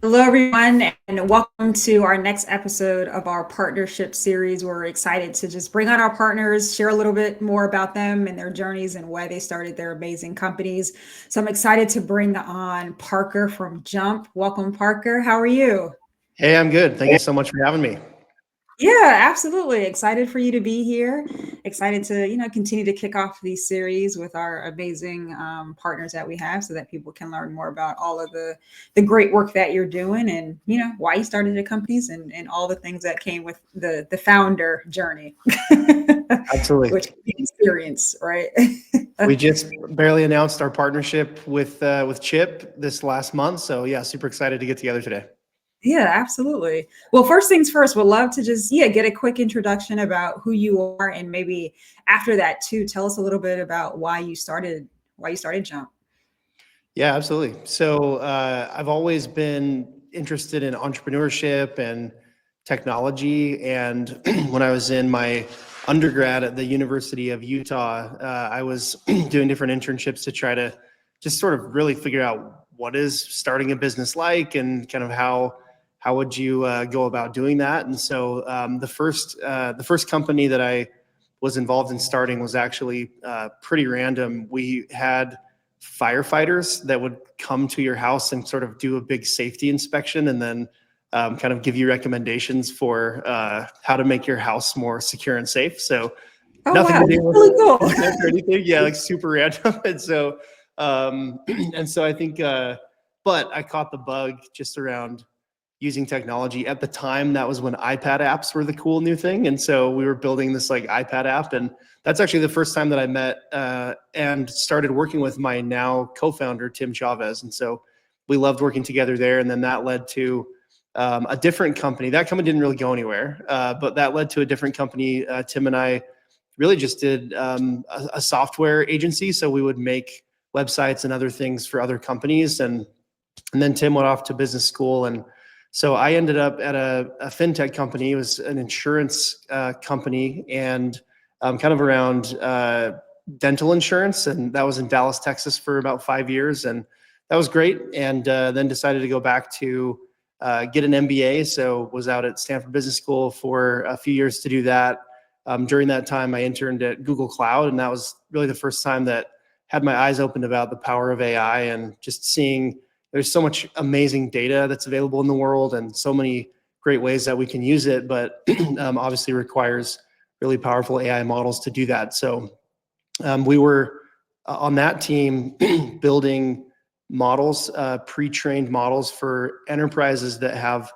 Hello, everyone, and welcome to our next episode of our partnership series. We're excited to just bring on our partners, share a little bit more about them and their journeys and why they started their amazing companies. So I'm excited to bring on Parker from Jump. Welcome, Parker. How are you? Hey, I'm good. Thank you so much for having me. Yeah, absolutely. Excited for you to be here. Excited to, continue to kick off these series with our amazing partners that we have so that people can learn more about all of the great work that you're doing and, why you started the companies and all the things that came with the founder journey, Absolutely. which experience, right? We just barely announced our partnership with Chip this last month. So yeah, super excited to get together today. Yeah, absolutely. Well, first things first, would love to just get a quick introduction about who you are and maybe after that too, tell us a little bit about why you started Jump. Yeah, absolutely. So I've always been interested in entrepreneurship and technology. And when I was in my undergrad at the University of Utah, I was doing different internships to try to just sort of really figure out what is starting a business like and kind of how would you go about doing that. And so the first company that I was involved in starting was actually pretty random. We had firefighters that would come to your house and sort of do a big safety inspection and then kind of give you recommendations for how to make your house more secure and safe. So Oh nothing wow, to that's do with really cool. fintech or anything. Yeah, like super random. And so I think, but I caught the bug just around using technology. At the time, that was when iPad apps were the cool new thing. And so we were building this like iPad app. And that's actually the first time that I met and started working with my now co-founder, Tim Chavez. And so we loved working together there. And then that led to a different company. That company didn't really go anywhere, but that led to a different company. Tim and I really just did a software agency. So we would make websites and other things for other companies. And then Tim went off to business school. And so I ended up at a fintech company. It was an insurance company and kind of around dental insurance. And that was in Dallas, Texas for about 5 years. And that was great. And then decided to go back to get an MBA. So was out at Stanford Business School for a few years to do that. During that time, I interned at Google Cloud. And that was really the first time that had my eyes opened about the power of AI and just seeing there's so much amazing data that's available in the world and so many great ways that we can use it, but obviously requires really powerful AI models to do that. So we were on that team building models, pre-trained models for enterprises that have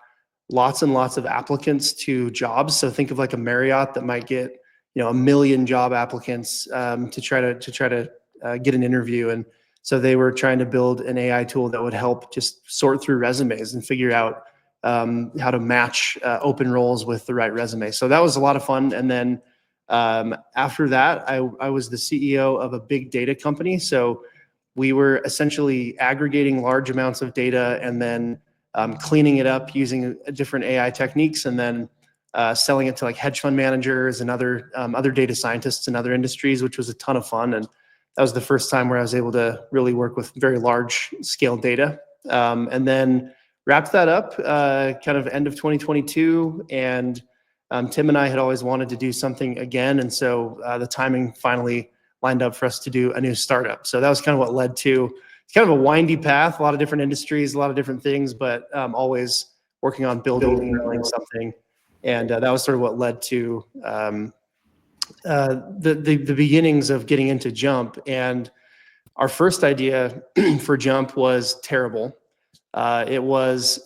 lots and lots of applicants to jobs. So think of like a Marriott that might get 1 million job applicants to try to get an interview. And so they were trying to build an AI tool that would help just sort through resumes and figure out how to match open roles with the right resume. So that was a lot of fun. And then after that, I was the CEO of a big data company. So we were essentially aggregating large amounts of data and then cleaning it up using different AI techniques and then selling it to like hedge fund managers and other data scientists in other industries, which was a ton of fun. And that was the first time where I was able to really work with very large scale data. And then wrapped that up kind of end of 2022. And Tim and I had always wanted to do something again. And so the timing finally lined up for us to do a new startup. So that was kind of what led to, it's kind of a windy path, a lot of different industries, a lot of different things, but always working on building and growing something. And that was sort of what led to the beginnings of getting into Jump. And our first idea for Jump was terrible. It was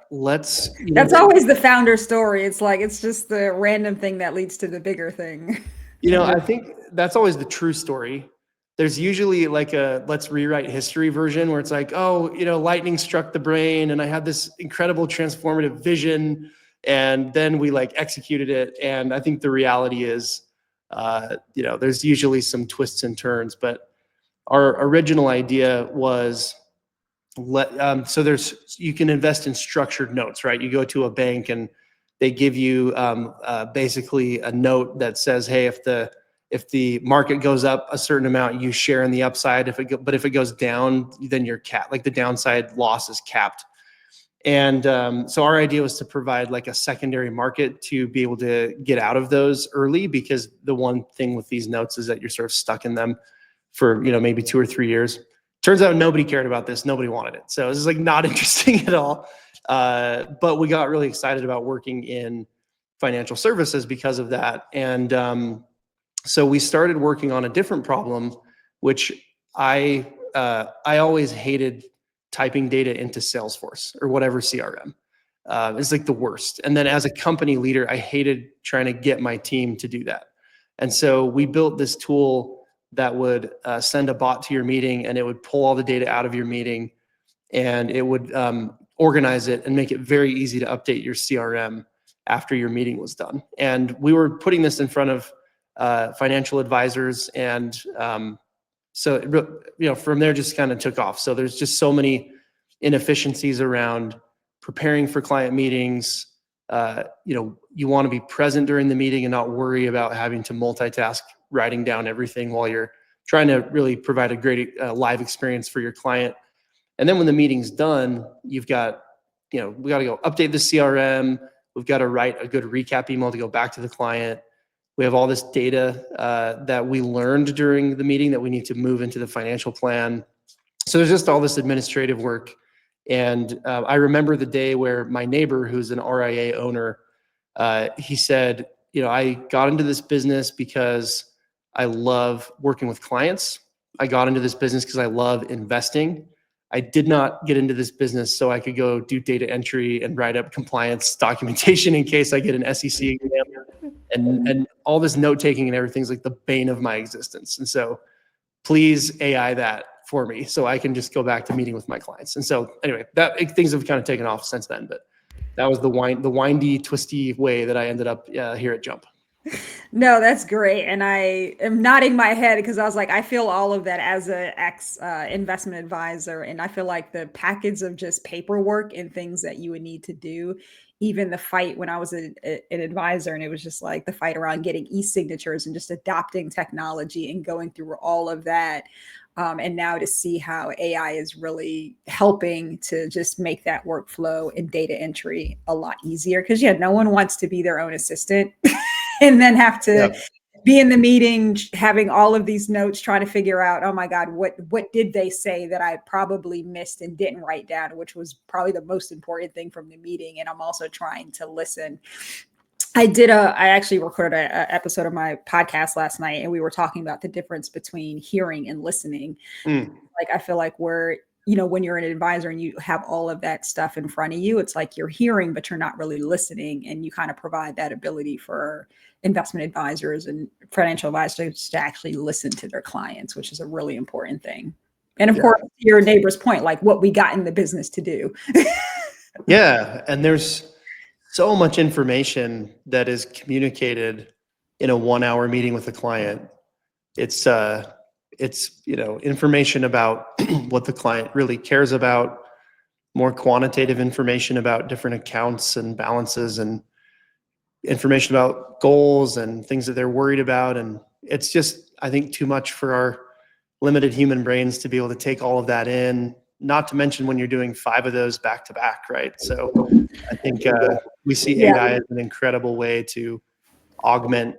let's. That's always the founder story. It's like it's just the random thing that leads to the bigger thing. I think that's always the true story. There's usually like a let's rewrite history version where it's like, oh, lightning struck the brain and I had this incredible transformative vision and then we like executed it. And I think the reality is, there's usually some twists and turns, but our original idea was so you can invest in structured notes, right? You go to a bank and they give you basically a note that says, hey, if the market goes up a certain amount, you share in the upside. But if it goes down, then you're capped. Like the downside loss is capped. And so our idea was to provide like a secondary market to be able to get out of those early, because the one thing with these notes is that you're sort of stuck in them for, you know, maybe 2 or 3 years. Turns out nobody cared about this. Nobody wanted it. So it was like not interesting at all. But we got really excited about working in financial services because of that. And so we started working on a different problem, which I always hated typing data into Salesforce or whatever CRM. It's like the worst. And then as a company leader, I hated trying to get my team to do that. And so we built this tool that would send a bot to your meeting, and it would pull all the data out of your meeting, and it would organize it and make it very easy to update your CRM after your meeting was done. And we were putting this in front of financial advisors, and so it, you know, from there just kind of took off. So there's just so many inefficiencies around preparing for client meetings. You know, you want to be present during the meeting and not worry about having to multitask, writing down everything while you're trying to really provide a great live experience for your client. And then when the meeting's done, you've got, you know, we got to go update the CRM. We've got to write a good recap email to go back to the client. We have all this data that we learned during the meeting that we need to move into the financial plan. So there's just all this administrative work. And I remember the day where my neighbor, who's an RIA owner, he said, you know, I got into this business because I love working with clients. I got into this business because I love investing. I did not get into this business so I could go do data entry and write up compliance documentation in case I get an SEC exam. And all this note taking and everything's like the bane of my existence. And so please AI that for me so I can just go back to meeting with my clients. And so anyway, that things have kind of taken off since then, but that was the windy, twisty way that I ended up here at Jump. No, that's great. And I am nodding my head because I was like, I feel all of that as an ex investment advisor. And I feel like the package of just paperwork and things that you would need to do, even the fight when I was an advisor, and it was just like the fight around getting e-signatures and just adopting technology and going through all of that. And now to see how AI is really helping to just make that workflow and data entry a lot easier. Because yeah, no one wants to be their own assistant and then have to be in the meeting, having all of these notes, trying to figure out, oh my God, what did they say that I probably missed and didn't write down, which was probably the most important thing from the meeting. And I'm also trying to listen. I actually recorded an episode of my podcast last night, and we were talking about the difference between hearing and listening. Like, I feel like when you're an advisor and you have all of that stuff in front of you, it's like you're hearing, but you're not really listening. And you kind of provide that ability for investment advisors and financial advisors to actually listen to their clients, which is a really important thing. And of course, your neighbor's point, like what we got in the business to do. Yeah. And there's so much information that is communicated in a 1-hour meeting with a client. It's information about what the client really cares about, more quantitative information about different accounts and balances, and information about goals and things that they're worried about. And it's just, I think, too much for our limited human brains to be able to take all of that in, not to mention when you're doing 5 of those back to back, right? So I think we see AI as an incredible way to augment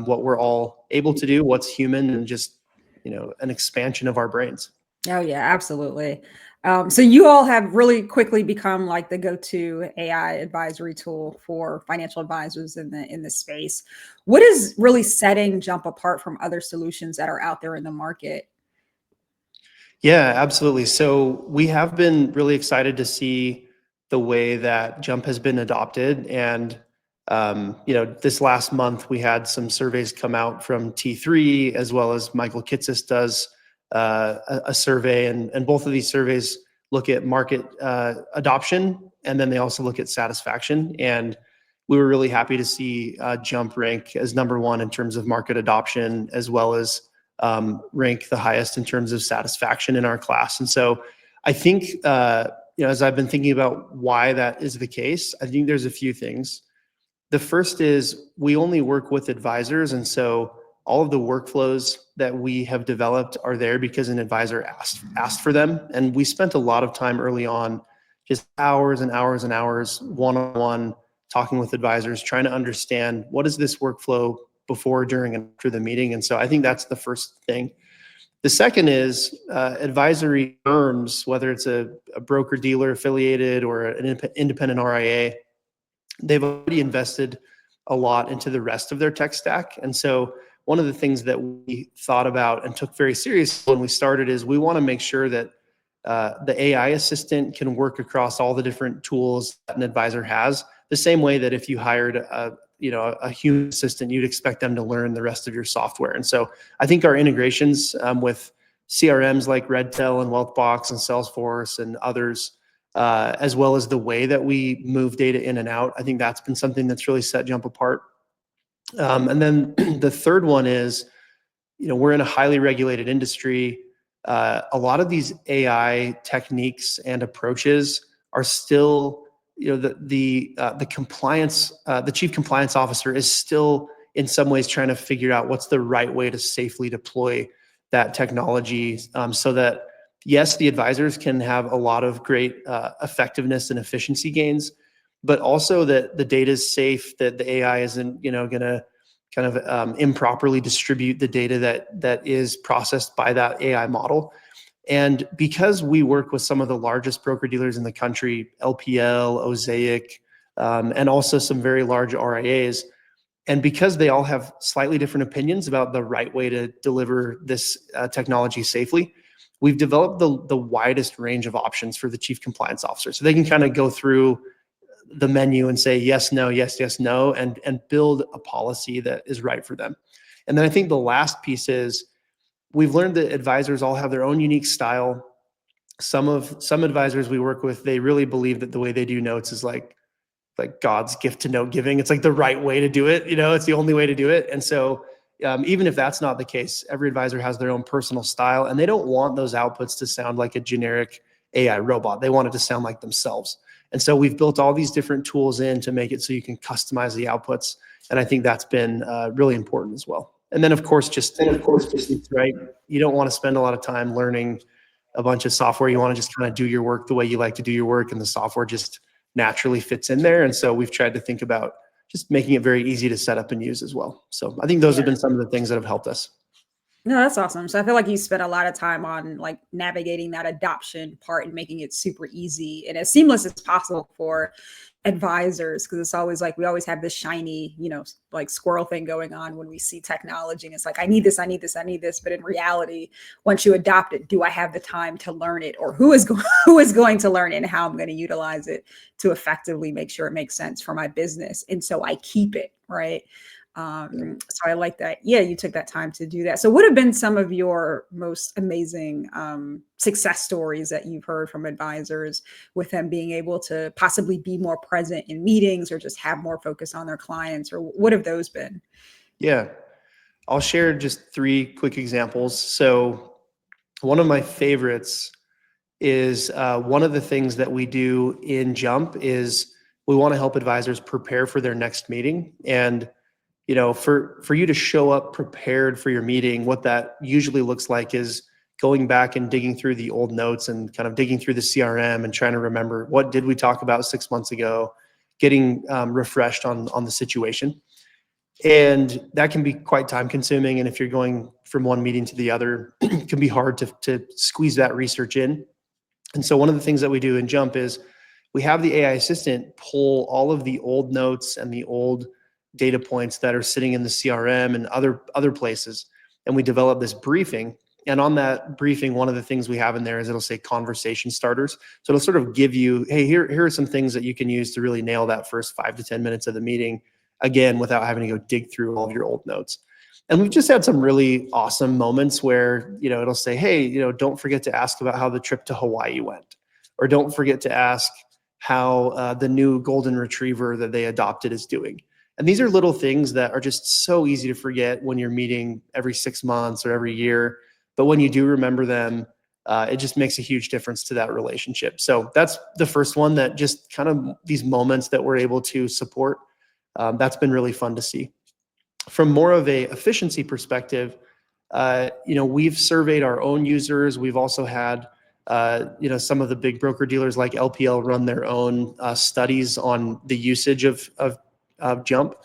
what we're all able to do, what's human, and just, an expansion of our brains. Oh yeah, absolutely. So you all have really quickly become like the go-to AI advisory tool for financial advisors in the space. What is really setting Jump apart from other solutions that are out there in the market? Yeah, absolutely. So we have been really excited to see the way that Jump has been adopted. And, this last month we had some surveys come out from T3, as well as Michael Kitces does a survey. And both of these surveys look at market adoption, and then they also look at satisfaction. And we were really happy to see Jump rank as #1 in terms of market adoption, as well as rank the highest in terms of satisfaction in our class. And so I think, as I've been thinking about why that is the case, I think there's a few things. The first is we only work with advisors. And so all of the workflows that we have developed are there because an advisor asked for them. And we spent a lot of time early on just hours and hours and hours one-on-one talking with advisors, trying to understand what is this workflow before, during, and after the meeting. And so I think that's the first thing. The second is advisory firms, whether it's a broker dealer affiliated or an independent RIA, they've already invested a lot into the rest of their tech stack. And so one of the things that we thought about and took very seriously when we started is we want to make sure that the AI assistant can work across all the different tools that an advisor has, the same way that if you hired a human assistant, you'd expect them to learn the rest of your software. And so I think our integrations with CRMs like Redtail and Wealthbox and Salesforce and others, as well as the way that we move data in and out, I think that's been something that's really set Jump apart. And then the third one is, we're in a highly regulated industry. A lot of these AI techniques and approaches are still, the compliance, the chief compliance officer is still in some ways trying to figure out what's the right way to safely deploy that technology, so that yes, the advisors can have a lot of great effectiveness and efficiency gains, but also that the data is safe, that the AI isn't, going to kind of improperly distribute the data that is processed by that AI model. And because we work with some of the largest broker dealers in the country, LPL, Osaic, and also some very large RIAs, and because they all have slightly different opinions about the right way to deliver this technology safely, we've developed the widest range of options for the chief compliance officer. So they can kind of go through the menu and say yes, no, yes, yes, no, and build a policy that is right for them. And then I think the last piece is we've learned that advisors all have their own unique style. Some advisors we work with, they really believe that the way they do notes is like God's gift to note giving. It's like the right way to do it. It's the only way to do it. And so even if that's not the case, every advisor has their own personal style, and they don't want those outputs to sound like a generic AI robot. They want it to sound like themselves. And so we've built all these different tools in to make it so you can customize the outputs. And I think that's been really important as well. And then of course, just right. You don't want to spend a lot of time learning a bunch of software. You want to just kind of do your work the way you like to do your work, and the software just naturally fits in there. And so we've tried to think about just making it very easy to set up and use as well. So I think those have been some of the things that have helped us. No, that's awesome. So I feel like you spent a lot of time on like navigating that adoption part and making it super easy and as seamless as possible for advisors, because it's always like we always have this shiny, like squirrel thing going on when we see technology, and it's like I need this, I need this, I need this. But in reality, once you adopt it, do I have the time to learn it, or who is going to learn it, and how I'm going to utilize it to effectively make sure it makes sense for my business, and so I keep it right. So I like that. Yeah, you took that time to do that. So what have been some of your most amazing success stories that you've heard from advisors with them being able to possibly be more present in meetings or just have more focus on their clients, or what have those been? Yeah, I'll share just 3 quick examples. So one of my favorites is one of the things that we do in Jump is we want to help advisors prepare for their next meeting. And for you to show up prepared for your meeting, what that usually looks like is going back and digging through the old notes and kind of digging through the CRM and trying to remember what did we talk about 6 months ago, getting refreshed on the situation. And that can be quite time consuming. And if you're going from one meeting to the other, it can be hard to squeeze that research in. And so one of the things that we do in Jump is we have the AI assistant pull all of the old notes and the old data points that are sitting in the CRM and other places. And we develop this briefing. And on that briefing, one of the things we have in there is it'll say conversation starters. So it'll sort of give you, hey, here are some things that you can use to really nail that first 5 to 10 minutes of the meeting, again, without having to go dig through all of your old notes. And we've just had some really awesome moments where, it'll say, hey, don't forget to ask about how the trip to Hawaii went, or don't forget to ask how the new golden retriever that they adopted is doing. And these are little things that are just so easy to forget when you're meeting every 6 months or every year. But when you do remember them, it just makes a huge difference to that relationship. So that's the first one, that just kind of these moments that we're able to support. That's been really fun to see. From more of a efficiency perspective, we've surveyed our own users. We've also had Some of the big broker dealers like LPL run their own studies on the usage of Jump.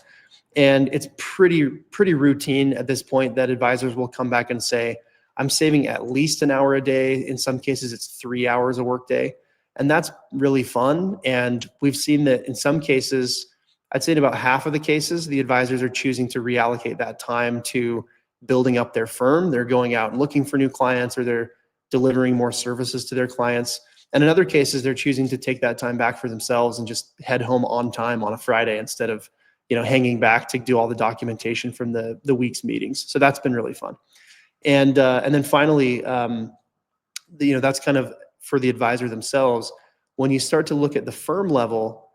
And it's pretty routine at this point that advisors will come back and say, I'm saving at least an hour a day. In some cases, it's 3 hours a workday. And that's really fun. And we've seen that in some cases, I'd say in about half of the cases, the advisors are choosing to reallocate that time to building up their firm. They're going out and looking for new clients, or they're delivering more services to their clients. And in other cases, they're choosing to take that time back for themselves and just head home on time on a Friday instead of hanging back to do all the documentation from the week's meetings. So that's been really fun. And then finally, that's kind of for the advisor themselves. When you start to look at the firm level,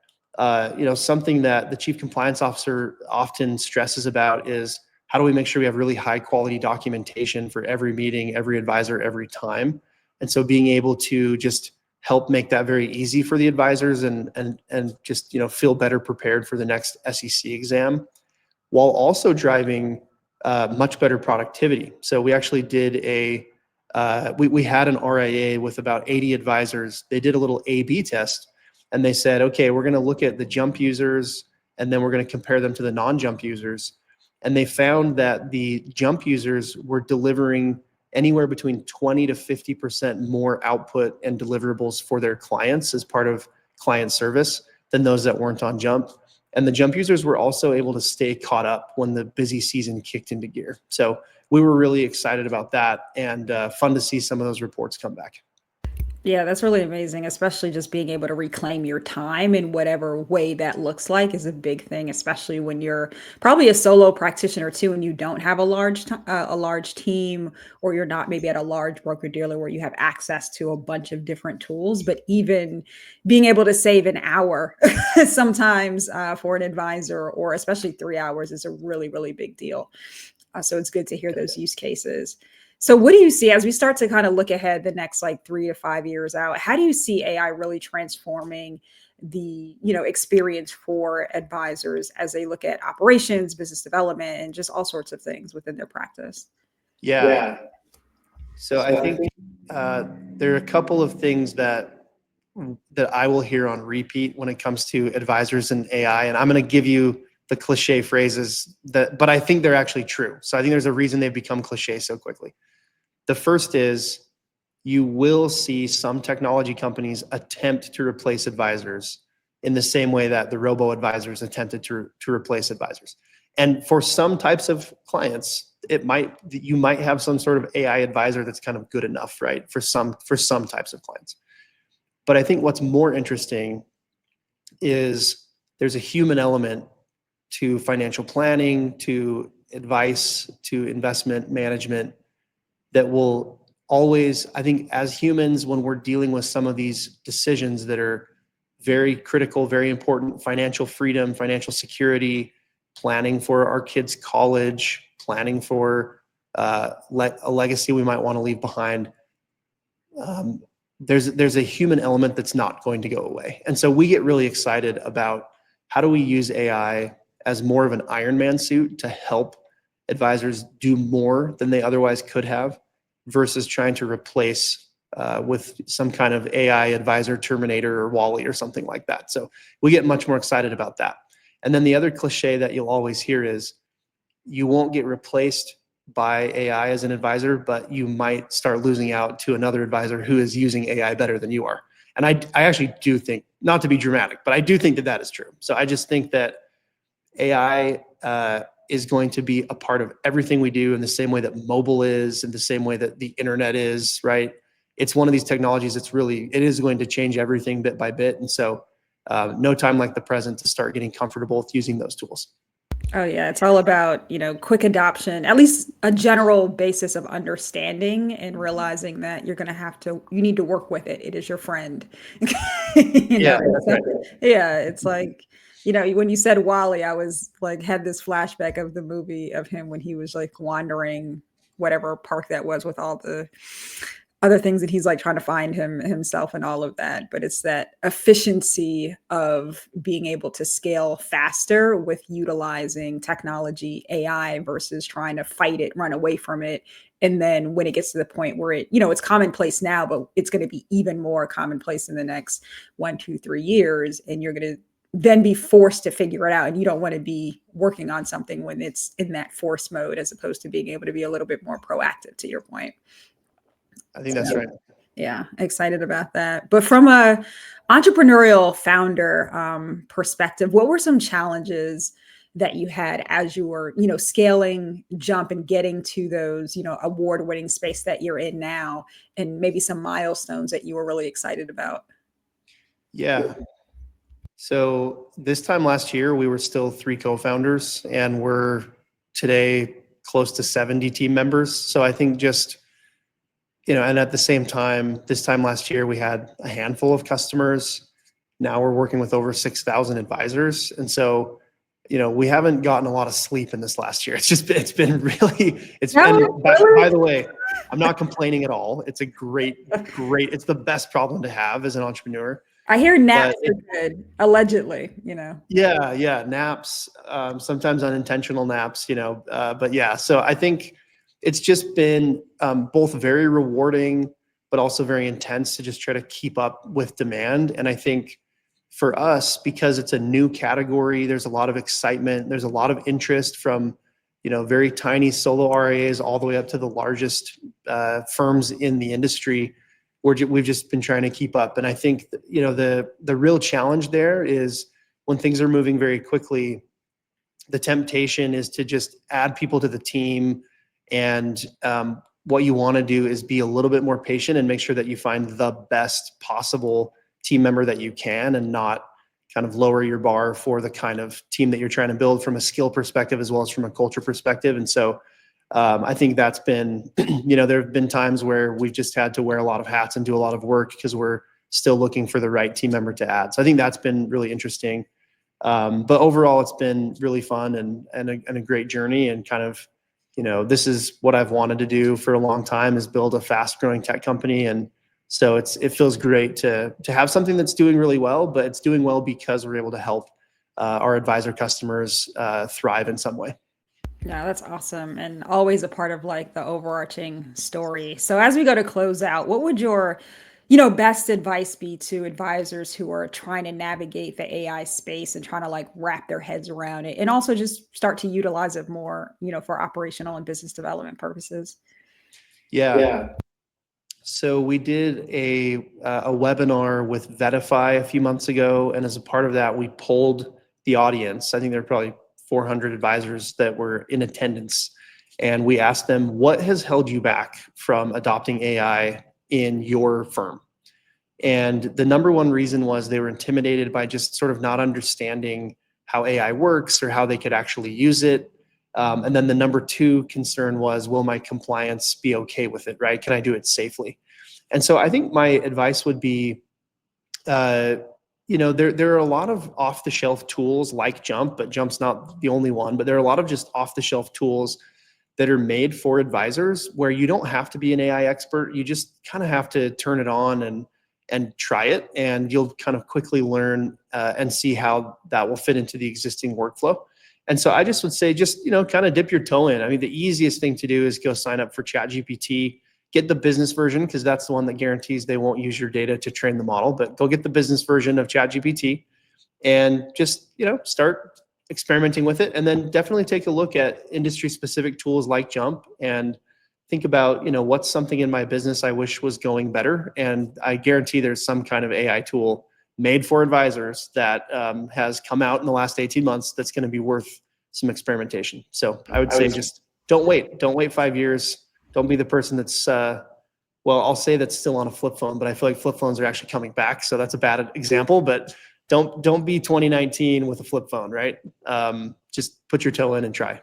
something that the chief compliance officer often stresses about is, how do we make sure we have really high quality documentation for every meeting, every advisor, every time? And so being able to just help make that very easy for the advisors and just feel better prepared for the next SEC exam, while also driving much better productivity. So we actually did we had an RIA with about 80 advisors. They did a little A/B test, and they said, okay, we're going to look at the Jump users, and then we're going to compare them to the non-Jump users. And they found that the Jump users were delivering anywhere between 20 to 50% more output and deliverables for their clients as part of client service than those that weren't on Jump. And the Jump users were also able to stay caught up when the busy season kicked into gear. So we were really excited about that, and fun to see some of those reports come back. Yeah, that's really amazing, especially just being able to reclaim your time in whatever way that looks like is a big thing, especially when you're probably a solo practitioner too, and you don't have a large team, or you're not maybe at a large broker dealer where you have access to a bunch of different tools. But even being able to save an hour sometimes for an advisor, or especially 3 hours, is a really, really big deal. So it's good to hear those use cases. So what do you see as we start to kind of look ahead the next like 3 to 5 years out? How do you see AI really transforming the experience for advisors as they look at operations, business development, and just all sorts of things within their practice? Yeah. So I think there are a couple of things that I will hear on repeat when it comes to advisors and AI, and I'm going to give you the cliche phrases but I think they're actually true. So I think there's a reason they've become cliche so quickly. The first is, you will see some technology companies attempt to replace advisors in the same way that the robo advisors attempted to replace advisors. And for some types of clients, you might have some sort of AI advisor that's kind of good enough, right? For some types of clients. But I think what's more interesting is there's a human element to financial planning, to advice, to investment management that will always, I think, as humans, when we're dealing with some of these decisions that are very critical, very important, financial freedom, financial security, planning for our kids' college, planning for a legacy we might want to leave behind, there's a human element that's not going to go away. And so we get really excited about, how do we use AI as more of an Iron Man suit to help advisors do more than they otherwise could have, versus trying to replace with some kind of AI advisor Terminator or Wall-E or something like that. So we get much more excited about that. And then the other cliche that you'll always hear is, you won't get replaced by AI as an advisor, but you might start losing out to another advisor who is using AI better than you are. And I actually do think, not to be dramatic, but I do think that is true. So I just think that AI is going to be a part of everything we do, in the same way that mobile is, in the same way that the internet is, right? It's one of these technologies it is going to change everything bit by bit. And so no time like the present to start getting comfortable with using those tools. Oh yeah, it's all about, quick adoption, at least a general basis of understanding and realizing that you need to work with it. It is your friend. Yeah, that's right. Yeah, it's like, when you said Wally, I was like, had this flashback of the movie of him when he was like wandering whatever park that was with all the other things that he's like trying to find himself and all of that. But it's that efficiency of being able to scale faster with utilizing technology, AI, versus trying to fight it, run away from it, And then when it gets to the point where it's commonplace now, but it's going to be even more commonplace in the next 1, 2, 3 years. And you're going to then be forced to figure it out. And you don't want to be working on something when it's in that force mode, as opposed to being able to be a little bit more proactive, to your point. I think that's right. Yeah, excited about that. But from a entrepreneurial founder perspective, what were some challenges that you had as you were, scaling Jump and getting to those, award-winning space that you're in now, and maybe some milestones that you were really excited about? Yeah. So this time last year, we were still 3 co-founders, and we're today close to 70 team members. So I think just, and at the same time, this time last year, we had a handful of customers. Now we're working with over 6,000 advisors. And so, we haven't gotten a lot of sleep in this last year. It's been really, by the way, I'm not complaining at all. It's a great, it's the best problem to have as an entrepreneur. I hear naps are good, allegedly, Yeah, naps, sometimes unintentional naps, but yeah. So I think it's just been both very rewarding, but also very intense to just try to keep up with demand. And I think for us, because it's a new category, there's a lot of excitement. There's a lot of interest from, very tiny solo RIAs all the way up to the largest firms in the industry. We've just been trying to keep up. And I think, the real challenge there is when things are moving very quickly, the temptation is to just add people to the team. And what you want to do is be a little bit more patient and make sure that you find the best possible team member that you can, and not kind of lower your bar for the kind of team that you're trying to build from a skill perspective as well as from a culture perspective. And so I think that's been, there have been times where we've just had to wear a lot of hats and do a lot of work because we're still looking for the right team member to add. So I think that's been really interesting. But overall, it's been really fun and a great journey, and kind of, this is what I've wanted to do for a long time, is build a fast growing tech company. And so it feels great to have something that's doing really well, but it's doing well because we're able to help our advisor customers thrive in some way. Yeah, that's awesome. And always a part of like the overarching story. So as we go to close out, what would your, best advice be to advisors who are trying to navigate the AI space and trying to like wrap their heads around it, and also just start to utilize it more, for operational and business development purposes? Yeah. So we did a webinar with Vetify a few months ago, and as a part of that, we polled the audience. I think there were probably 400 advisors that were in attendance, and we asked them, what has held you back from adopting AI in your firm? And the number one reason was they were intimidated by just sort of not understanding how AI works or how they could actually use it. And then the number 2 concern was, will my compliance be okay with it, right? Can I do it safely? And so I think my advice would be, there are a lot of off-the-shelf tools like Jump, but Jump's not the only one, but there are a lot of just off-the-shelf tools that are made for advisors where you don't have to be an AI expert. You just kind of have to turn it on and try it, and you'll kind of quickly learn and see how that will fit into the existing workflow. And so I just would say, just, kind of dip your toe in. I mean, the easiest thing to do is go sign up for ChatGPT, get the business version, because that's the one that guarantees they won't use your data to train the model, but go get the business version of ChatGPT and just, start experimenting with it. And then definitely take a look at industry specific tools like Jump and think about, what's something in my business I wish was going better. And I guarantee there's some kind of AI tool made for advisors that has come out in the last 18 months that's going to be worth some experimentation. So I would say just don't wait 5 years. Don't be the person that's, I'll say that's still on a flip phone, but I feel like flip phones are actually coming back. So that's a bad example, but don't be 2019 with a flip phone, right? Just put your toe in and try.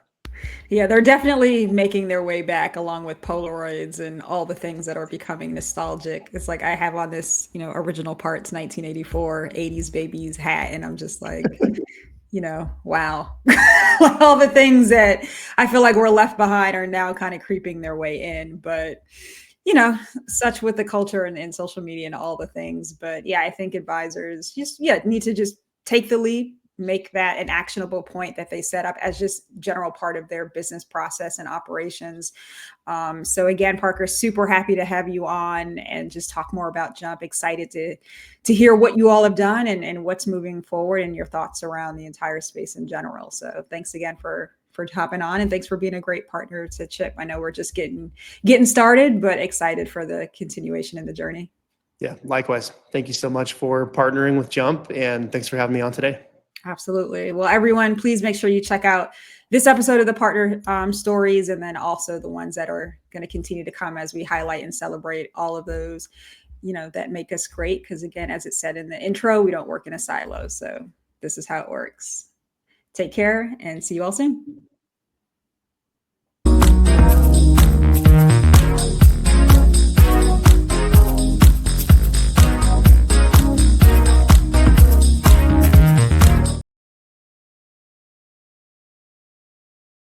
Yeah, they're definitely making their way back, along with Polaroids and all the things that are becoming nostalgic. It's like I have on this, original parts 1984 80s babies hat, and I'm just like, wow. All the things that I feel like were left behind are now kind of creeping their way in. But, such with the culture and social media and all the things. But yeah, I think advisors just need to just take the leap, make that an actionable point that they set up as just general part of their business process and operations. So again, Parker, super happy to have you on and just talk more about Jump. Excited to hear what you all have done and what's moving forward and your thoughts around the entire space in general. So thanks again for hopping on, and thanks for being a great partner to Chip. I know we're just getting started, but excited for the continuation in the journey. Yeah, likewise. Thank you so much for partnering with Jump, and thanks for having me on today. Absolutely. Well, everyone, please make sure you check out this episode of the partner stories, and then also the ones that are going to continue to come as we highlight and celebrate all of those, that make us great. Because again, as it said in the intro, we don't work in a silo. So this is how it works. Take care and see you all soon.